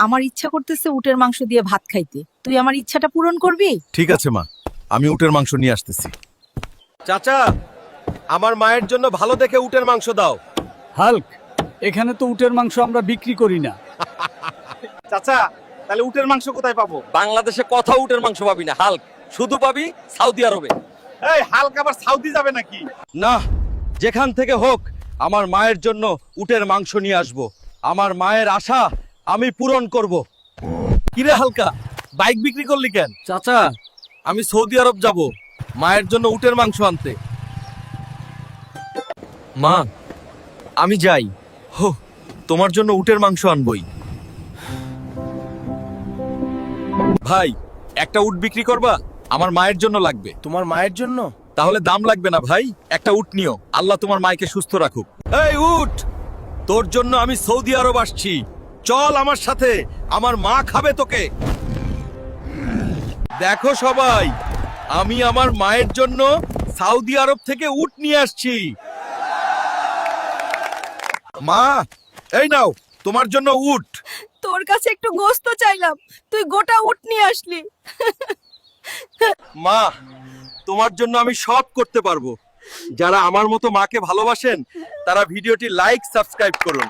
আমার ইচ্ছা করতেছে উটের মাংস দিয়ে ভাত খাইতে, তুই আমার ইচ্ছাটা পূরণ করবি? ঠিক আছে মা, আমি উটের মাংস নিয়ে আসতেছি। চাচা, আমার মায়ের জন্য ভালো দেখে উটের মাংস দাও। হাল্ক, এখানে তো উটের মাংস আমরা বিক্রি করি না। চাচা, তাহলে উটের মাংস কোথায় পাবো? বাংলাদেশে কথা উটের মাংস পাবি না হাল্ক, শুধু পাবি সৌদি আরবে। এই হালক আবার সাউদি যাবে নাকি? না, যেখান থেকে হোক আমার মায়ের জন্য উটের মাংস নিয়ে আসব। আমার মায়ের আশা আমি পূরণ করব। কিরে হালকা, বাইক বিক্রি করলি কেন? চাচা, আমি সৌদি আরব যাব মায়ের জন্য উটের মাংস আনতে। মা, আমি যাই। হো, তোমার জন্য উটের মাংস আনবই। ভাই, একটা উট বিক্রি করবা? আমার মায়ের জন্য লাগবে। তোমার মায়ের জন্য? তাহলে দাম লাগবে না ভাই, একটা উট নিও। আল্লাহ তোমার মাকে সুস্থ রাখুক। এই উট, তোর জন্য আমি সৌদি আরব আসছি, চল আমার সাথে, আমার মা খাবে তোকে। দেখো সবাই, আমি আমার মায়ের জন্য সৌদি আরব থেকে উট নিয়ে আসছি। মা, এই নাও তোমার জন্য উট। তোর কাছে একটু গোস্ত চাইলাম, তুই গোটা উট নিয়ে আসলি। মা, তোমার জন্য আমি সব করতে পারবো। যারা আমার মতো মাকে ভালোবাসেন তারা ভিডিওটি লাইক, সাবস্ক্রাইব করুন।